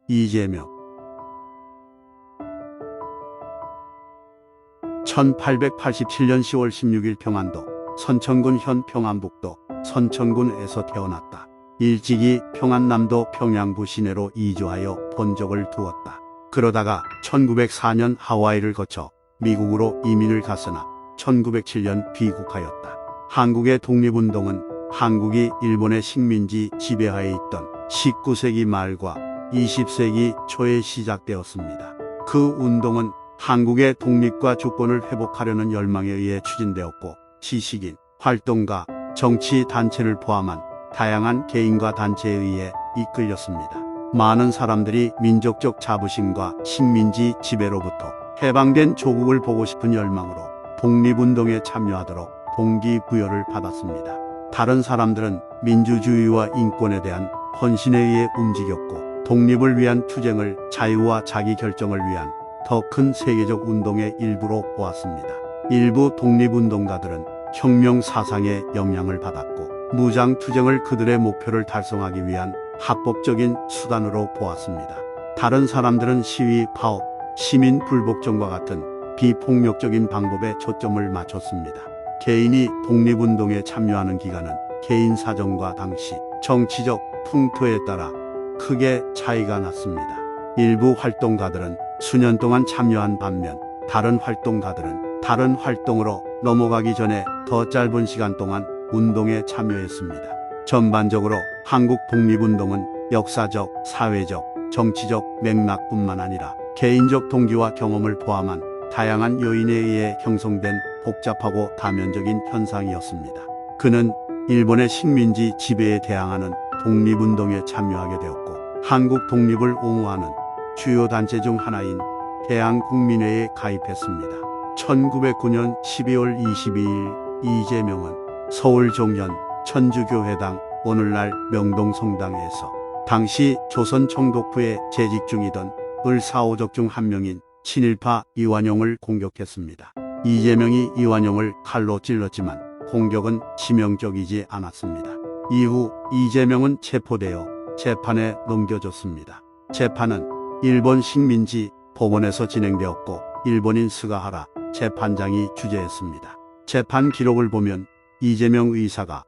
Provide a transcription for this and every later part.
이재명 1887년 10월 16일 평안도 선천군 현 평안북도 선천군에서 태어났다. 일찍이 평안남도 평양부 시내로 이주하여 본적을 두었다. 그러다가 1904년 하와이를 거쳐 미국으로 이민을 갔으나 1907년 귀국하였다. 한국의 독립운동은 한국이 일본의 식민지 지배하에 있던 19세기 말과 20세기 초에 시작되었습니다. 그 운동은 한국의 독립과 주권을 회복하려는 열망에 의해 추진되었고, 지식인, 활동가, 정치단체를 포함한 다양한 개인과 단체에 의해 이끌렸습니다. 많은 사람들이 민족적 자부심과 식민지 지배로부터 해방된 조국을 보고 싶은 열망으로 독립운동에 참여하도록 동기부여를 받았습니다. 다른 사람들은 민주주의와 인권에 대한 헌신에 의해 움직였고, 독립을 위한 투쟁을 자유와 자기결정을 위한 더 큰 세계적 운동의 일부로 보았습니다. 일부 독립운동가들은 혁명 사상의 영향을 받았고, 무장투쟁을 그들의 목표를 달성하기 위한 합법적인 수단으로 보았습니다. 다른 사람들은 시위, 파업, 시민 불복종과 같은 비폭력적인 방법에 초점을 맞췄습니다. 개인이 독립운동에 참여하는 기간은 개인 사정과 당시 정치적 풍토에 따라 크게 차이가 났습니다. 일부 활동가들은 수년 동안 참여한 반면, 다른 활동가들은 다른 활동으로 넘어가기 전에 더 짧은 시간 동안 운동에 참여했습니다. 전반적으로 한국 독립운동은 역사적, 사회적, 정치적 맥락뿐만 아니라 개인적 동기와 경험을 포함한 다양한 요인에 의해 형성된 복잡하고 다면적인 현상이었습니다. 그는 일본의 식민지 지배에 대항하는 독립운동에 참여하게 되었고, 한국 독립을 옹호하는 주요 단체 중 하나인 대한국민회에 가입했습니다. 1909년 12월 22일 이재명은 서울종년 천주교회당 오늘날 명동성당에서 당시 조선 총독부에 재직 중이던 을사오적 중 한 명인 친일파 이완용을 공격했습니다. 이재명이 이완용을 칼로 찔렀지만 공격은 치명적이지 않았습니다. 이후 이재명은 체포되어 재판에 넘겨졌습니다. 재판은 일본 식민지 법원에서 진행되었고, 일본인 스가하라 재판장이 주재했습니다. 재판 기록을 보면 이재명 의사가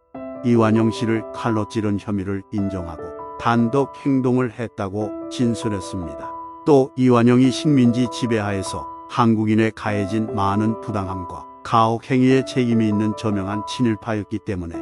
이완용 씨를 칼로 찌른 혐의를 인정하고 단독 행동을 했다고 진술했습니다. 또 이완용이 식민지 지배하에서 한국인에 가해진 많은 부당함과 가혹 행위에 책임이 있는 저명한 친일파였기 때문에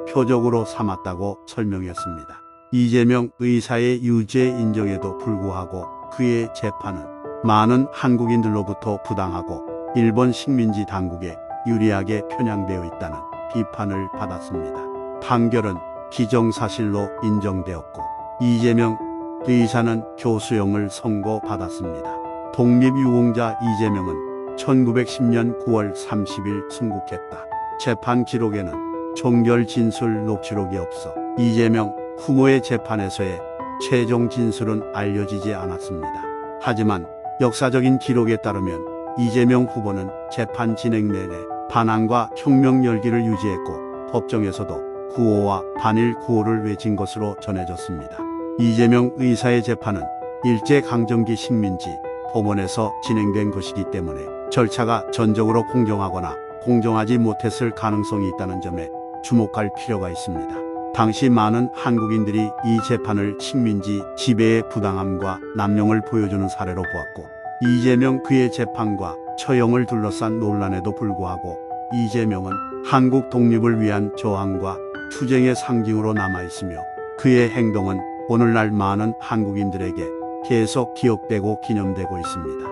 표적으로 삼았다고 설명했습니다. 이재명 의사의 유죄 인정에도 불구하고 그의 재판은 많은 한국인들로부터 부당하고 일본 식민지 당국에 유리하게 편향되어 있다는 비판을 받았습니다. 판결은 기정사실로 인정되었고, 이재명 의사는 교수형을 선고받았습니다. 독립유공자 이재명은 1910년 9월 30일 순국했다. 재판 기록에는 종결 진술 녹취록이 없어 이재명 후보의 재판에서의 최종 진술은 알려지지 않았습니다. 하지만 역사적인 기록에 따르면 이재명 후보는 재판 진행 내내 반항과 혁명 열기를 유지했고, 법정에서도 구호와 반일 구호를 외친 것으로 전해졌습니다. 이재명 의사의 재판은 일제강점기 식민지 법원에서 진행된 것이기 때문에 절차가 전적으로 공정하거나 공정하지 못했을 가능성이 있다는 점에 주목할 필요가 있습니다. 당시 많은 한국인들이 이 재판을 식민지 지배의 부당함과 남용을 보여주는 사례로 보았고, 이재명 그의 재판과 처형을 둘러싼 논란에도 불구하고 이재명은 한국 독립을 위한 저항과 투쟁의 상징으로 남아있으며, 그의 행동은 오늘날 많은 한국인들에게 계속 기억되고 기념되고 있습니다.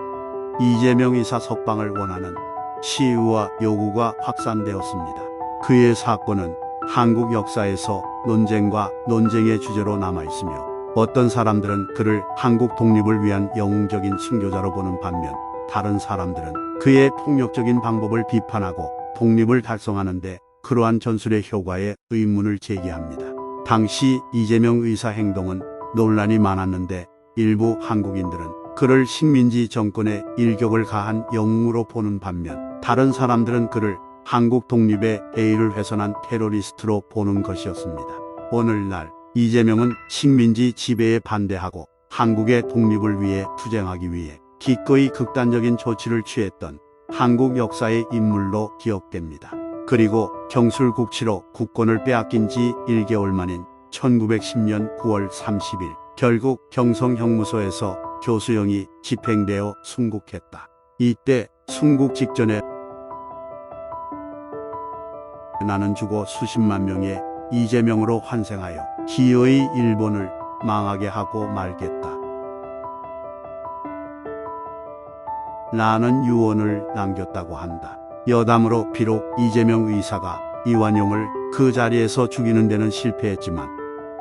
이재명 의사 석방을 원하는 시위와 요구가 확산되었습니다. 그의 사건은 한국 역사에서 논쟁과 논쟁의 주제로 남아있으며, 어떤 사람들은 그를 한국 독립을 위한 영웅적인 순교자로 보는 반면, 다른 사람들은 그의 폭력적인 방법을 비판하고 독립을 달성하는데 그러한 전술의 효과에 의문을 제기합니다. 당시 이재명 의사 행동은 논란이 많았는데, 일부 한국인들은 그를 식민지 정권의 일격을 가한 영웅으로 보는 반면, 다른 사람들은 그를 한국 독립의 대의를 훼손한 테러리스트로 보는 것이었습니다. 오늘날 이재명은 식민지 지배에 반대하고 한국의 독립을 위해 투쟁하기 위해 기꺼이 극단적인 조치를 취했던 한국 역사의 인물로 기억됩니다. 그리고 경술국치로 국권을 빼앗긴 지 1개월 만인 1910년 9월 30일 결국 경성형무소에서 교수형이 집행되어 순국했다. 이때 순국 직전에 나는 죽어 수십만 명의 이재명으로 환생하여 기어이 일본을 망하게 하고 말겠다. 라는 유언을 남겼다고 한다. 여담으로 비록 이재명 의사가 이완용을 그 자리에서 죽이는 데는 실패했지만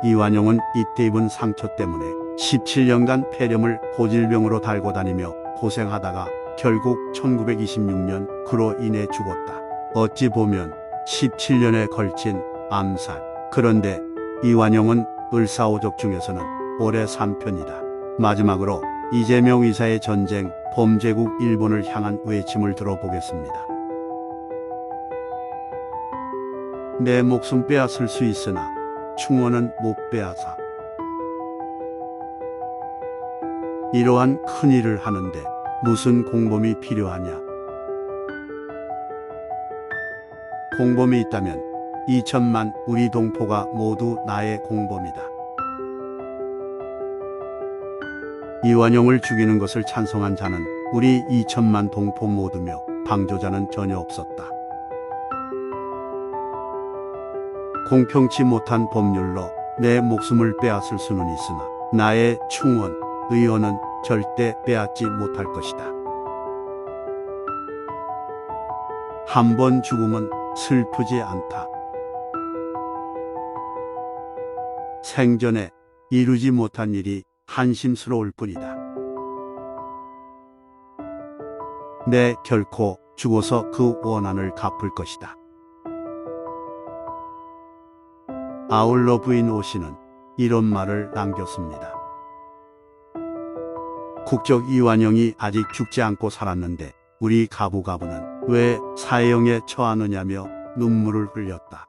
이완용은 이때 입은 상처 때문에 17년간 폐렴을 고질병으로 달고 다니며 고생하다가 결국 1926년 그로 인해 죽었다. 어찌 보면 17년에 걸친 암살. 그런데 이완용은 을사오적 중에서는 오래 산 편이다. 마지막으로 이재명 의사의 전쟁 범제국 일본을 향한 외침을 들어보겠습니다. 내 목숨 빼앗을 수 있으나 충원은 못 빼앗아. 이러한 큰 일을 하는데 무슨 공범이 필요하냐? 공범이 있다면 2천만 우리 동포가 모두 나의 공범이다. 이완용을 죽이는 것을 찬성한 자는 우리 2천만 동포 모두며 방조자는 전혀 없었다. 공평치 못한 법률로 내 목숨을 빼앗을 수는 있으나 나의 충원, 의원은 절대 빼앗지 못할 것이다. 한 번 죽음은 슬프지 않다. 생전에 이루지 못한 일이 한심스러울 뿐이다. 내 결코 죽어서 그 원한을 갚을 것이다. 아울러 부인 오씨는 이런 말을 남겼습니다. 국적 이완용이 아직 죽지 않고 살았는데 우리 가부가부는 왜 사형에 처하느냐며 눈물을 흘렸다.